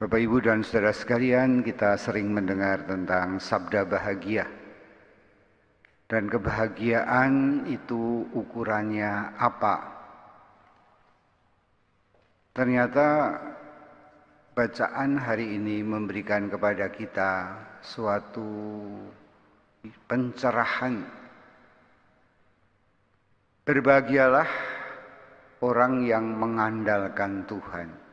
Bapak, Ibu, dan saudara sekalian, kita sering mendengar tentang sabda bahagia. Dan kebahagiaan itu ukurannya apa? Ternyata bacaan hari ini memberikan kepada kita suatu pencerahan. Berbahagialah orang yang mengandalkan Tuhan.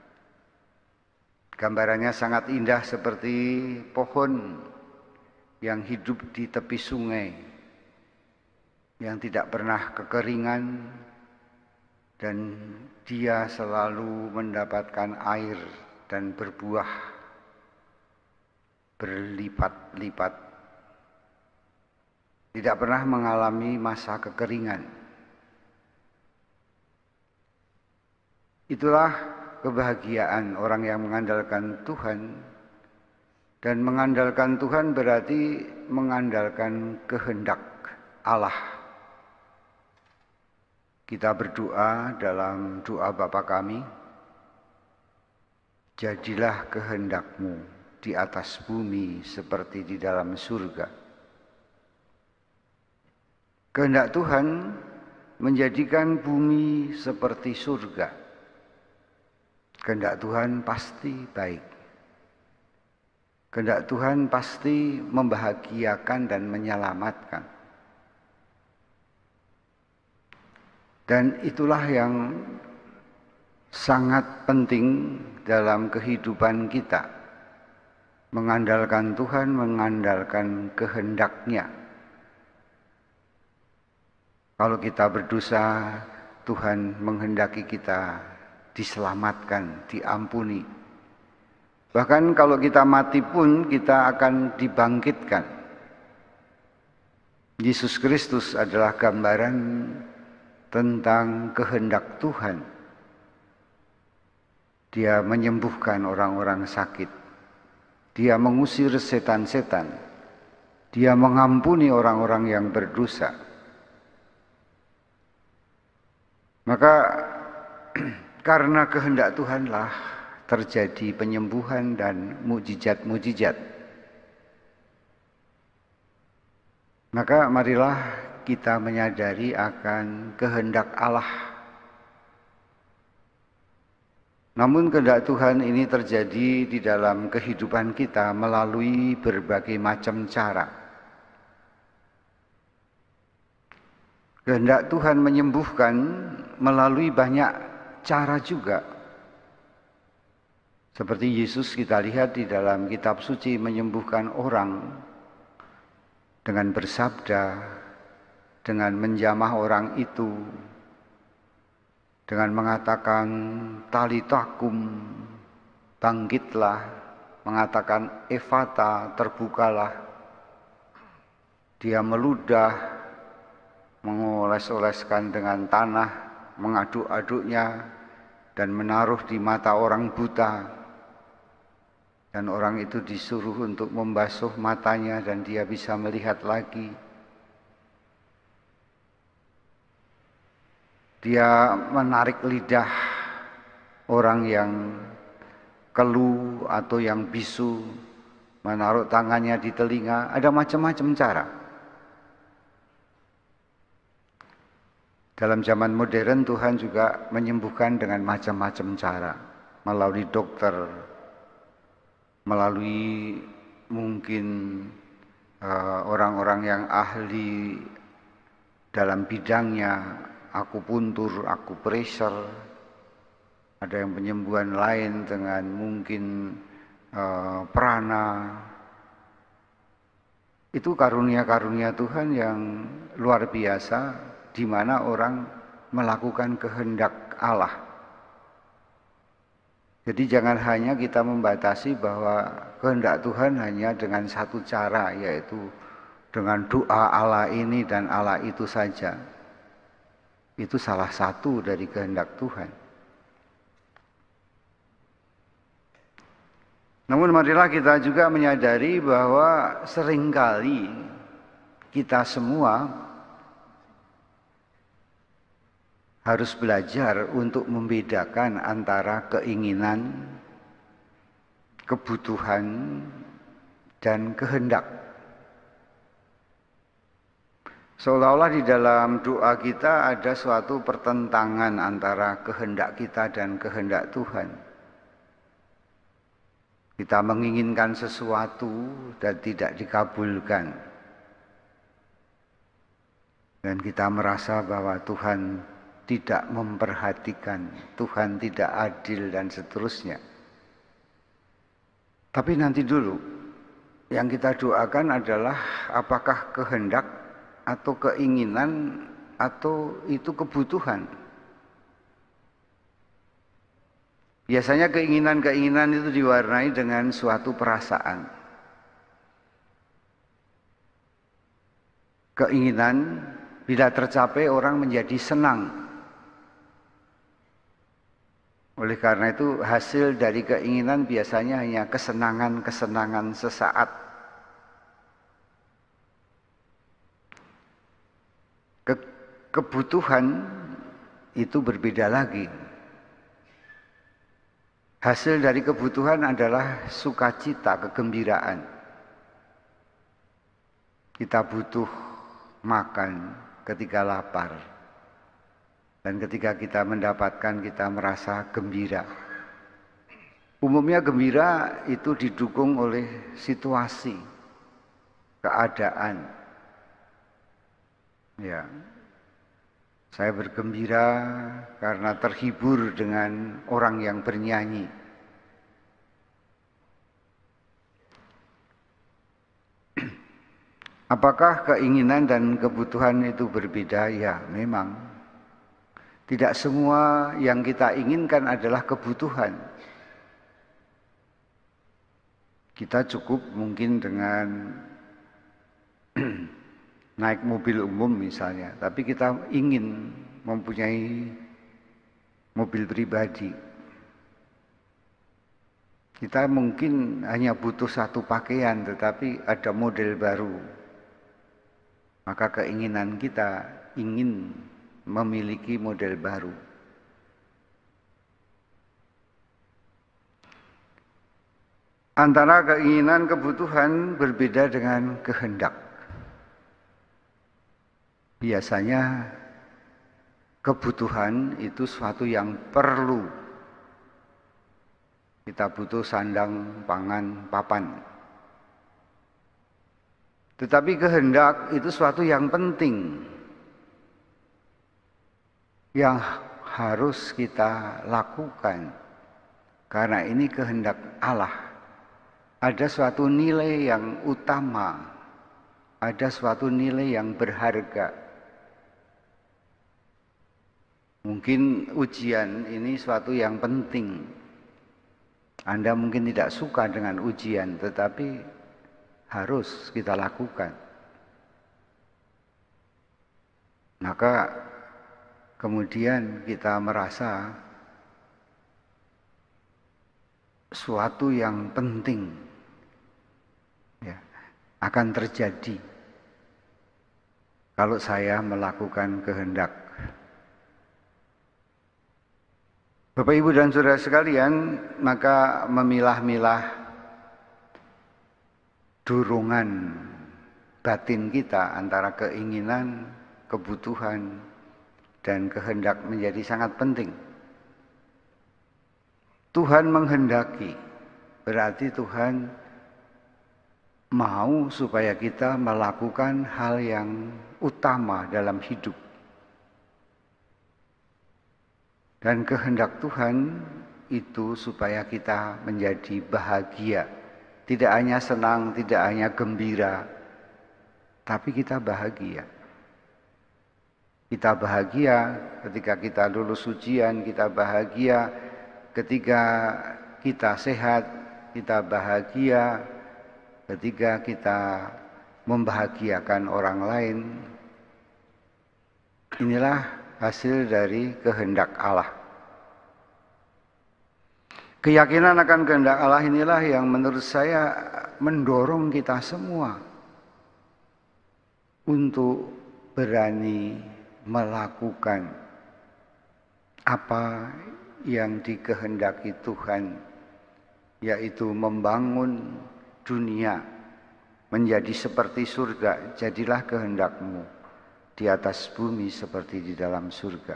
Gambarannya sangat indah seperti pohon yang hidup di tepi sungai, yang tidak pernah kekeringan, dan dia selalu mendapatkan air dan berbuah berlipat-lipat. Tidak pernah mengalami masa kekeringan. Itulah kebahagiaan orang yang mengandalkan Tuhan. Dan mengandalkan Tuhan berarti mengandalkan kehendak Allah. Kita berdoa dalam doa Bapa kami, jadilah kehendak-Mu di atas bumi seperti di dalam surga. Kehendak Tuhan menjadikan bumi seperti surga. Kehendak Tuhan pasti baik. Kehendak Tuhan pasti membahagiakan dan menyelamatkan. Dan itulah yang sangat penting dalam kehidupan kita. Mengandalkan Tuhan, mengandalkan kehendak-Nya. Kalau kita berdosa, Tuhan menghendaki kita diselamatkan, diampuni. Bahkan kalau kita mati pun kita akan dibangkitkan. Yesus Kristus adalah gambaran tentang kehendak Tuhan. Dia menyembuhkan orang-orang sakit. Dia mengusir setan-setan. Dia mengampuni orang-orang yang berdosa. Maka karena kehendak Tuhanlah terjadi penyembuhan dan mukjizat-mukjizat. Maka marilah kita menyadari akan kehendak Allah. Namun kehendak Tuhan ini terjadi di dalam kehidupan kita melalui berbagai macam cara. Kehendak Tuhan menyembuhkan melalui banyak cara juga. Seperti Yesus kita lihat di dalam kitab suci menyembuhkan orang dengan bersabda, dengan menjamah orang itu, dengan mengatakan talitakum, bangkitlah, mengatakan efata, terbukalah. Dia meludah, mengoles-oleskan dengan tanah, mengaduk-aduknya dan menaruh di mata orang buta, dan orang itu disuruh untuk membasuh matanya dan dia bisa melihat lagi. Dia menarik lidah orang yang keluh atau yang bisu, menaruh tangannya di telinga. Ada macam-macam cara. Dalam zaman modern Tuhan juga menyembuhkan dengan macam-macam cara. Melalui dokter, melalui mungkin orang-orang yang ahli dalam bidangnya, akupuntur, akupressure. Ada yang penyembuhan lain dengan mungkin prana. Itu karunia-karunia Tuhan yang luar biasa, di mana orang melakukan kehendak Allah. Jadi jangan hanya kita membatasi bahwa kehendak Tuhan hanya dengan satu cara, yaitu dengan doa Allah ini dan Allah itu saja. Itu salah satu dari kehendak Tuhan. Namun marilah kita juga menyadari bahwa seringkali kita semua harus belajar untuk membedakan antara keinginan kebutuhan, dan kehendak. Seolah-olah di dalam doa kita ada suatu pertentangan antara kehendak kita dan kehendak Tuhan. Kita menginginkan sesuatu dan tidak dikabulkan. Dan kita merasa bahwa Tuhan tidak memperhatikan, Tuhan tidak adil dan seterusnya. Tapi nanti dulu, yang kita doakan adalah apakah kehendak atau keinginan atau itu kebutuhan. Biasanya keinginan-keinginan itu diwarnai dengan suatu perasaan. Keinginan bila tercapai orang menjadi senang. Oleh karena itu hasil dari keinginan biasanya hanya kesenangan-kesenangan sesaat. Kebutuhan itu berbeda lagi. Hasil dari kebutuhan adalah sukacita, kegembiraan. Kita butuh makan ketika lapar. Dan ketika kita mendapatkan, kita merasa gembira. Umumnya gembira itu didukung oleh situasi, keadaan. Ya, saya bergembira karena terhibur dengan orang yang bernyanyi. Apakah keinginan dan kebutuhan itu berbeda? Ya, memang. Tidak semua yang kita inginkan adalah kebutuhan. Kita cukup mungkin dengan naik mobil umum misalnya, tapi kita ingin mempunyai mobil pribadi. Kita mungkin hanya butuh satu pakaian, tetapi ada model baru. Maka keinginan kita ingin memiliki model baru. Antara keinginan kebutuhan berbeda dengan kehendak. Biasanya kebutuhan itu suatu yang perlu. Kita butuh sandang, pangan, papan. Tetapi kehendak itu suatu yang penting. Yang harus kita lakukan. Karena ini kehendak Allah. Ada suatu nilai yang utama. Ada suatu nilai yang berharga. Mungkin ujian ini suatu yang penting. Anda mungkin tidak suka dengan ujian, tetapi harus kita lakukan. Maka kemudian kita merasa suatu yang penting ya, akan terjadi kalau saya melakukan kehendak. Bapak, Ibu, dan saudara sekalian, maka memilah-milah dorongan batin kita antara keinginan, kebutuhan, dan kehendak menjadi sangat penting. Tuhan menghendaki, berarti Tuhan mau supaya kita melakukan hal yang utama dalam hidup. Dan kehendak Tuhan itu supaya kita menjadi bahagia. Tidak hanya senang, tidak hanya gembira, tapi kita bahagia. Kita bahagia ketika kita lulus ujian, kita bahagia ketika kita sehat, kita bahagia ketika kita membahagiakan orang lain. Inilah hasil dari kehendak Allah. Keyakinan akan kehendak Allah inilah yang menurut saya mendorong kita semua untuk berani melakukan apa yang dikehendaki Tuhan yaitu membangun dunia menjadi seperti surga. Jadilah kehendak-Mu di atas bumi seperti di dalam surga.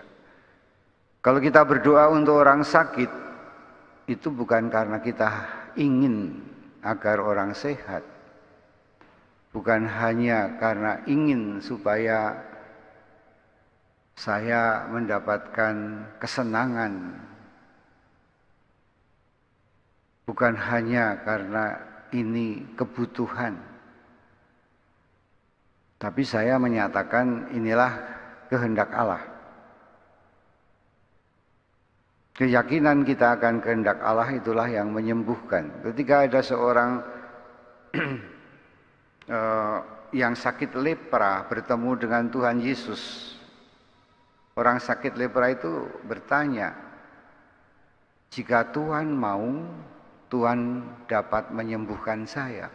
Kalau kita berdoa untuk orang sakit, itu bukan karena kita ingin agar orang sehat, bukan hanya karena ingin supaya saya mendapatkan kesenangan, bukan hanya karena ini kebutuhan, tapi saya menyatakan inilah kehendak Allah. Keyakinan kita akan kehendak Allah itulah yang menyembuhkan. Ketika ada seorang yang sakit lepra bertemu dengan Tuhan Yesus, orang sakit lepra itu bertanya, jika Tuhan mau, Tuhan dapat menyembuhkan saya.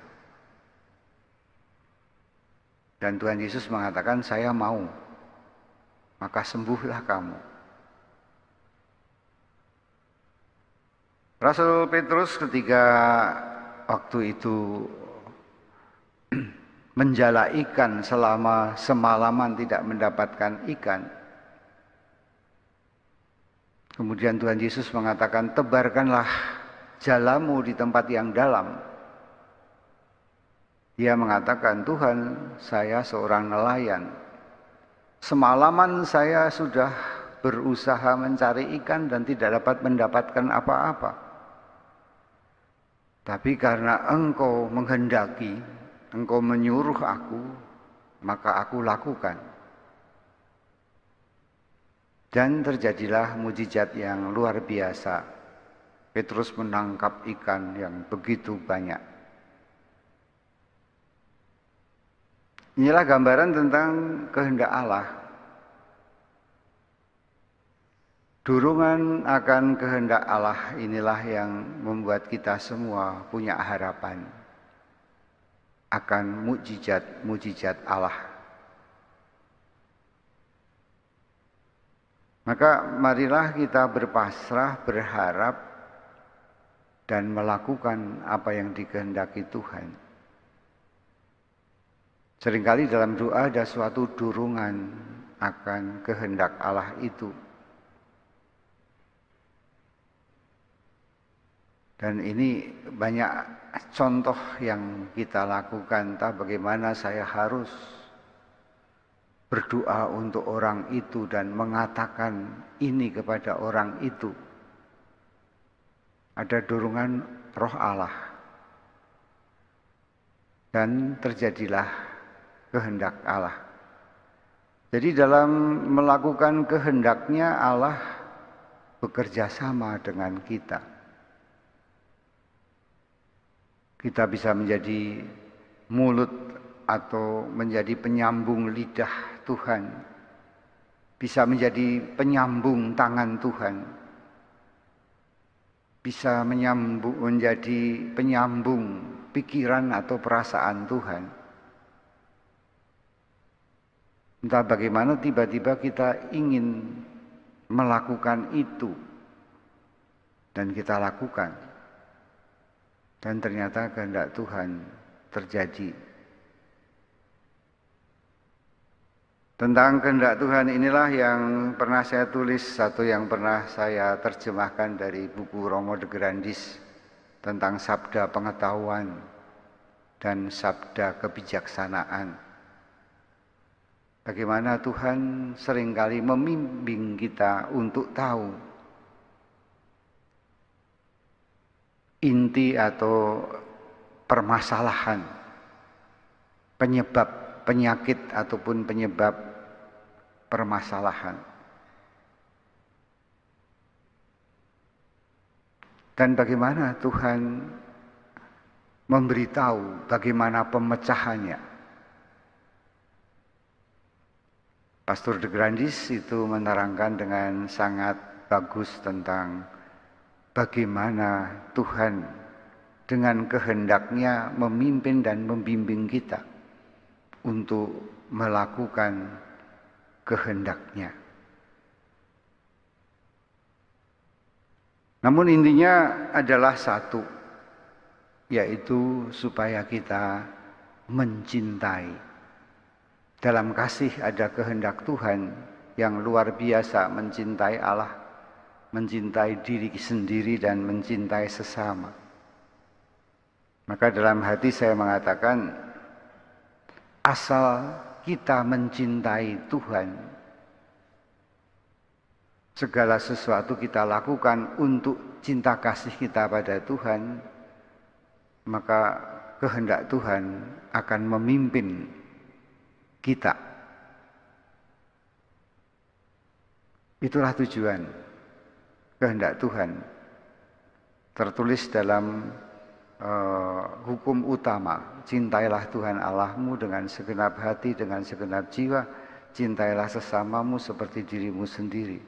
Dan Tuhan Yesus mengatakan, saya mau, maka sembuhlah kamu. Rasul Petrus ketika waktu itu menjala ikan selama semalaman tidak mendapatkan ikan. Kemudian Tuhan Yesus mengatakan, tebarkanlah jalamu di tempat yang dalam. Dia mengatakan, Tuhan, saya seorang nelayan. Semalaman saya sudah berusaha mencari ikan dan tidak dapat mendapatkan apa-apa. Tapi karena Engkau menghendaki, Engkau menyuruh aku, maka aku lakukan. Dan terjadilah mujizat yang luar biasa. Petrus menangkap ikan yang begitu banyak. Inilah gambaran tentang kehendak Allah. Dorongan akan kehendak Allah inilah yang membuat kita semua punya harapan akan mukjizat-mukjizat Allah. Maka marilah kita berpasrah, berharap, dan melakukan apa yang dikehendaki Tuhan. Seringkali dalam doa ada suatu dorongan akan kehendak Allah itu. Dan ini banyak contoh yang kita lakukan. Entah bagaimana saya harus berdoa untuk orang itu dan mengatakan ini kepada orang itu. Ada dorongan Roh Allah. Dan terjadilah kehendak Allah. Jadi dalam melakukan kehendaknya Allah bekerja sama dengan kita. Kita bisa menjadi mulut atau menjadi penyambung lidah Tuhan. Bisa menjadi penyambung tangan Tuhan. Bisa menjadi penyambung pikiran atau perasaan Tuhan. Entah bagaimana tiba-tiba kita ingin melakukan itu. Dan kita lakukan. Dan ternyata kehendak Tuhan terjadi. Tentang kehendak Tuhan inilah yang pernah saya tulis, satu yang pernah saya terjemahkan dari buku Romo de Grandis tentang sabda pengetahuan dan sabda kebijaksanaan. Bagaimana Tuhan seringkali membimbing kita untuk tahu inti atau permasalahan, penyebab penyakit ataupun penyebab permasalahan. Dan bagaimana Tuhan memberitahu bagaimana pemecahannya. Pastor de Grandis itu menerangkan dengan sangat bagus tentang bagaimana Tuhan dengan kehendaknya memimpin dan membimbing kita untuk melakukan kehendaknya. Namun intinya adalah satu, yaitu supaya kita mencintai. Dalam kasih ada kehendak Tuhan yang luar biasa, mencintai Allah, mencintai diri sendiri dan mencintai sesama. Maka dalam hati saya mengatakan, asal kita mencintai Tuhan, segala sesuatu kita lakukan untuk cinta kasih kita pada Tuhan, maka kehendak Tuhan akan memimpin kita. Itulah tujuan kehendak Tuhan. Tertulis dalam hukum utama, cintailah Tuhan Allahmu dengan segenap hati, dengan segenap jiwa, cintailah sesamamu seperti dirimu sendiri.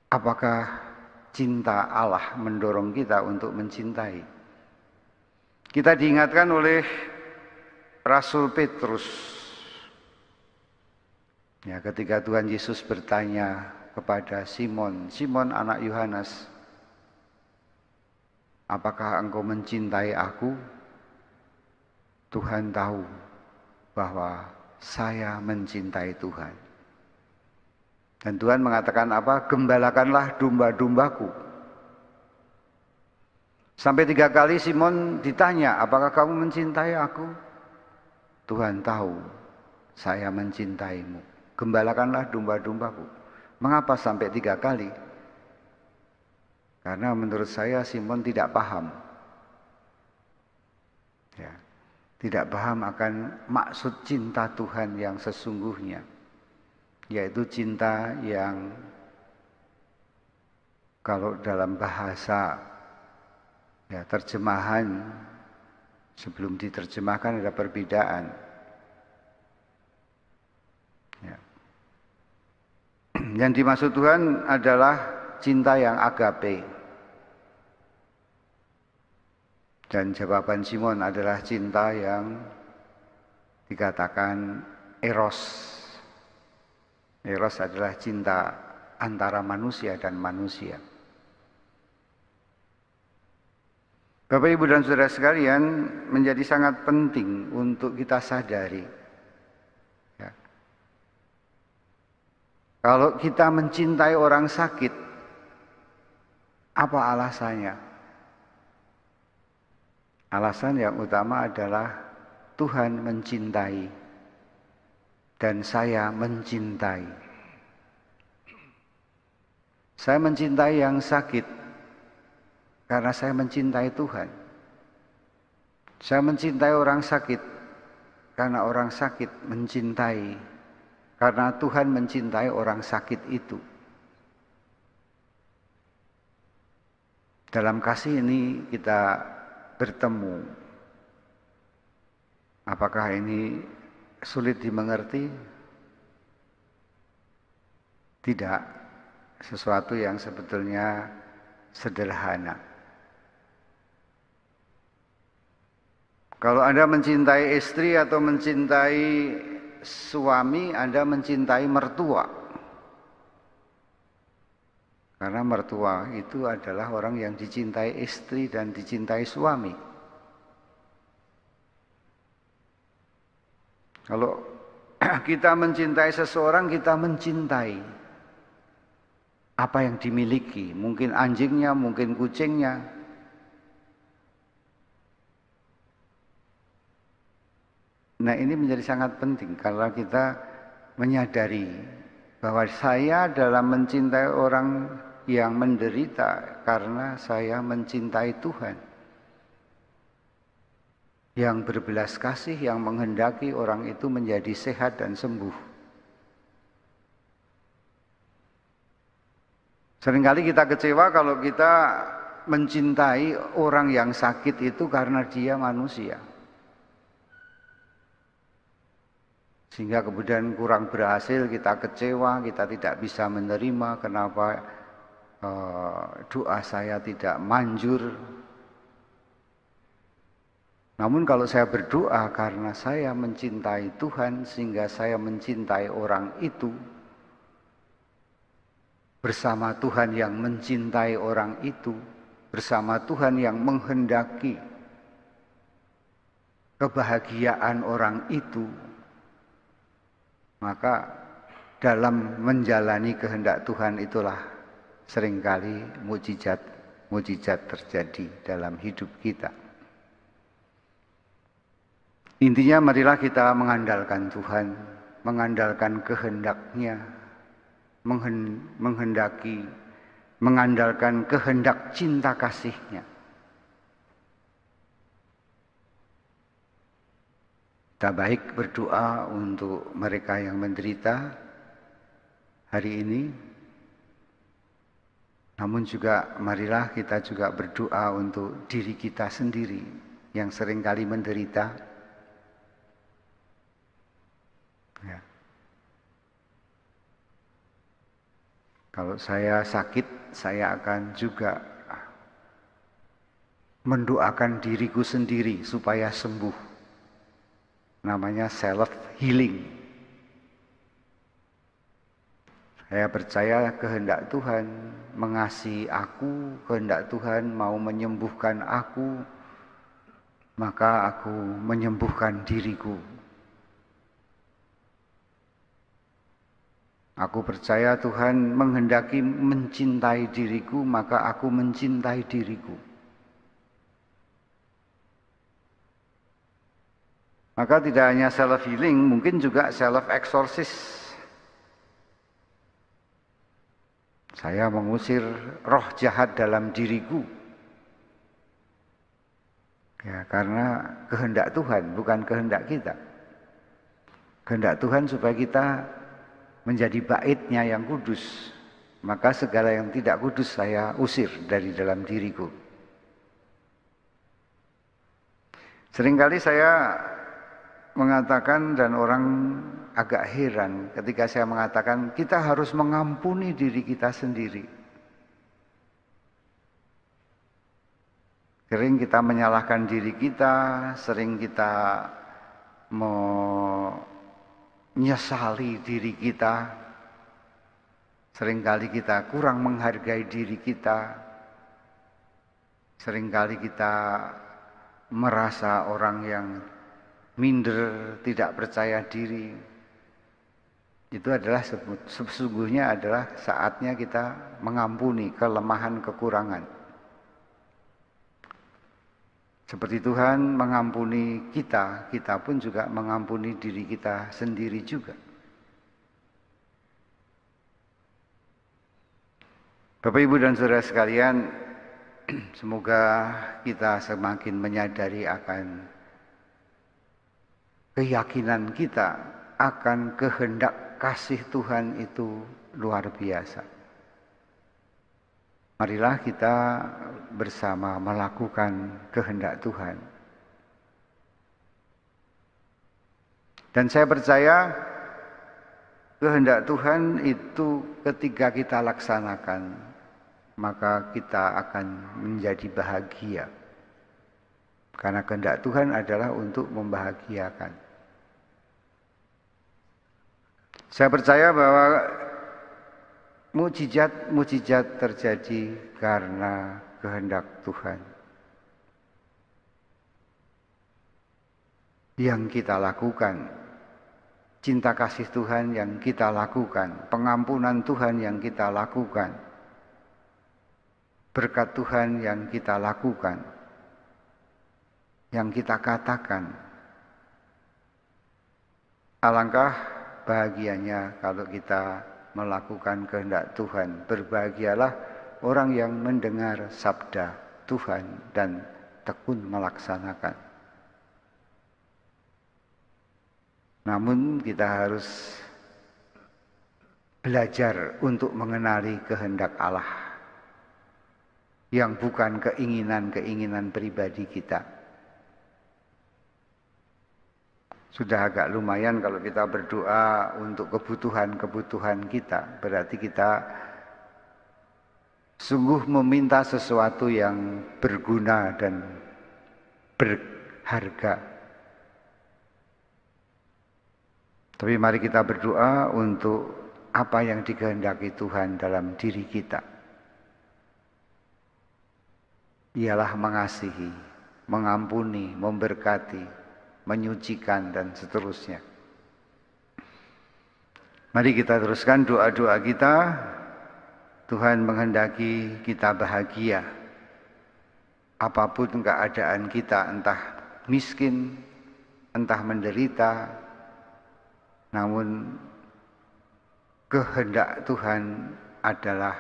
Apakah cinta Allah mendorong kita untuk mencintai? Kita diingatkan oleh Rasul Petrus, ya, ketika Tuhan Yesus bertanya kepada Simon, Simon anak Yohanes, apakah engkau mencintai aku? Tuhan tahu bahwa saya mencintai Tuhan. Dan Tuhan mengatakan apa? Gembalakanlah domba-dombaku. Sampai 3 kali Simon ditanya, apakah kamu mencintai aku? Tuhan tahu saya mencintaimu. Gembalakanlah domba-dombaku. Mengapa sampai 3 kali? Karena menurut saya Simon tidak paham. Ya, tidak paham akan maksud cinta Tuhan yang sesungguhnya. Yaitu cinta yang kalau dalam bahasa ya, terjemahan, sebelum diterjemahkan ada perbedaan. Ya. Yang dimaksud Tuhan adalah cinta yang agape. Dan jawaban Simon adalah cinta yang dikatakan eros. Eros adalah cinta antara manusia dan manusia. Bapak, Ibu, dan Saudara sekalian, menjadi sangat penting untuk kita sadari. Ya. Kalau kita mencintai orang sakit, apa alasannya? Alasan yang utama adalah Tuhan mencintai dan saya mencintai. Saya mencintai yang sakit karena saya mencintai Tuhan. Saya mencintai orang sakit karena orang sakit mencintai, karena Tuhan mencintai orang sakit itu. Dalam kasih ini kita bertemu. Apakah ini sulit dimengerti? Tidak. Sesuatu yang sebetulnya sederhana. Kalau Anda mencintai istri atau mencintai suami, Anda mencintai mertua. Karena mertua itu adalah orang yang dicintai istri dan dicintai suami. Kalau kita mencintai seseorang, kita mencintai apa yang dimiliki. Mungkin anjingnya, mungkin kucingnya. Nah, ini menjadi sangat penting kalau kita menyadari bahwa saya dalam mencintai orang yang menderita karena saya mencintai Tuhan. Yang berbelas kasih, yang menghendaki orang itu menjadi sehat dan sembuh. Seringkali kita kecewa kalau kita mencintai orang yang sakit itu karena dia manusia. Sehingga kemudian kurang berhasil, kita kecewa, kita tidak bisa menerima kenapa doa saya tidak manjur. Namun kalau saya berdoa karena saya mencintai Tuhan sehingga saya mencintai orang itu, bersama Tuhan yang mencintai orang itu, bersama Tuhan yang menghendaki kebahagiaan orang itu, maka dalam menjalani kehendak Tuhan itulah seringkali mujizat terjadi dalam hidup kita. Intinya marilah kita mengandalkan Tuhan, mengandalkan kehendak-Nya, mengandalkan kehendak cinta kasih-Nya. Kita baik berdoa untuk mereka yang menderita hari ini, namun juga marilah kita juga berdoa untuk diri kita sendiri yang seringkali menderita. Ya. Kalau saya sakit, saya akan juga mendoakan diriku sendiri supaya sembuh. Namanya self healing. Saya percaya kehendak Tuhan mengasihi aku, kehendak Tuhan mau menyembuhkan aku, maka aku menyembuhkan diriku. Aku percaya Tuhan menghendaki mencintai diriku, maka aku mencintai diriku. Maka tidak hanya self healing, mungkin juga self exorcist. Saya mengusir roh jahat dalam diriku. Ya, karena kehendak Tuhan, bukan kehendak kita. Kehendak Tuhan supaya kita menjadi bait-Nya yang kudus. Maka segala yang tidak kudus saya usir dari dalam diriku. Seringkali saya mengatakan dan orang agak heran ketika saya mengatakan kita harus mengampuni diri kita sendiri. Sering kita menyalahkan diri kita, sering kita menyesali diri kita, seringkali kita kurang menghargai diri kita, seringkali kita merasa orang yang minder, tidak percaya diri. Itu adalah sesungguhnya adalah saatnya kita mengampuni kelemahan kekurangan. Seperti Tuhan mengampuni kita, kita pun juga mengampuni diri kita sendiri juga. Bapak, Ibu, dan saudara sekalian, semoga kita semakin menyadari akan keyakinan kita akan kehendak kasih Tuhan itu luar biasa. Marilah kita bersama melakukan kehendak Tuhan. Dan saya percaya kehendak Tuhan itu ketika kita laksanakan, maka kita akan menjadi bahagia. Karena kehendak Tuhan adalah untuk membahagiakan. Saya percaya bahwa mujizat terjadi karena kehendak Tuhan. Yang kita lakukan, cinta kasih Tuhan yang kita lakukan, pengampunan Tuhan yang kita lakukan, berkat Tuhan yang kita lakukan, yang kita katakan. Alangkah bahagianya kalau kita melakukan kehendak Tuhan. Berbahagialah orang yang mendengar sabda Tuhan dan tekun melaksanakan. Namun kita harus belajar untuk mengenali kehendak Allah yang bukan keinginan-keinginan pribadi kita. Sudah agak lumayan kalau kita berdoa untuk kebutuhan-kebutuhan kita. Berarti kita sungguh meminta sesuatu yang berguna dan berharga. Tapi mari kita berdoa untuk apa yang dikehendaki Tuhan dalam diri kita. ialah mengasihi, mengampuni, memberkati, menyucikan, dan seterusnya. Mari kita teruskan doa-doa kita. Tuhan menghendaki kita bahagia. Apapun keadaan kita, entah miskin, entah menderita, namun kehendak Tuhan adalah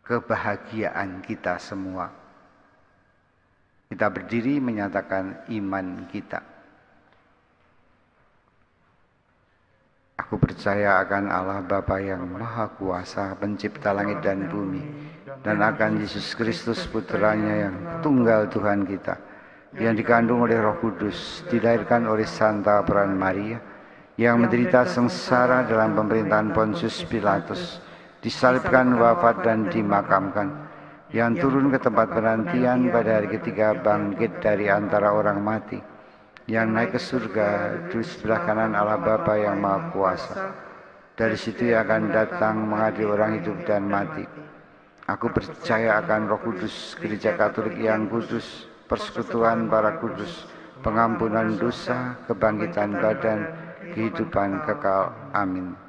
kebahagiaan kita semua. Kita berdiri menyatakan iman kita. Aku percaya akan Allah Bapa yang Maha Kuasa, pencipta langit dan bumi, dan akan Yesus Kristus putranya yang tunggal Tuhan kita, yang dikandung oleh Roh Kudus, dilahirkan oleh Santa Peran Maria, yang menderita sengsara dalam pemerintahan Pontius Pilatus, disalibkan, wafat, dan dimakamkan, yang turun ke tempat penantian pada hari ketiga, bangkit dari antara orang mati, yang naik ke surga di sebelah kanan Allah Bapa yang Maha Kuasa. Dari situ ia akan datang mengadili orang hidup dan mati. Aku percaya akan Roh Kudus, Gereja Katolik yang kudus, persekutuan para kudus, pengampunan dosa, kebangkitan badan, kehidupan kekal. Amin.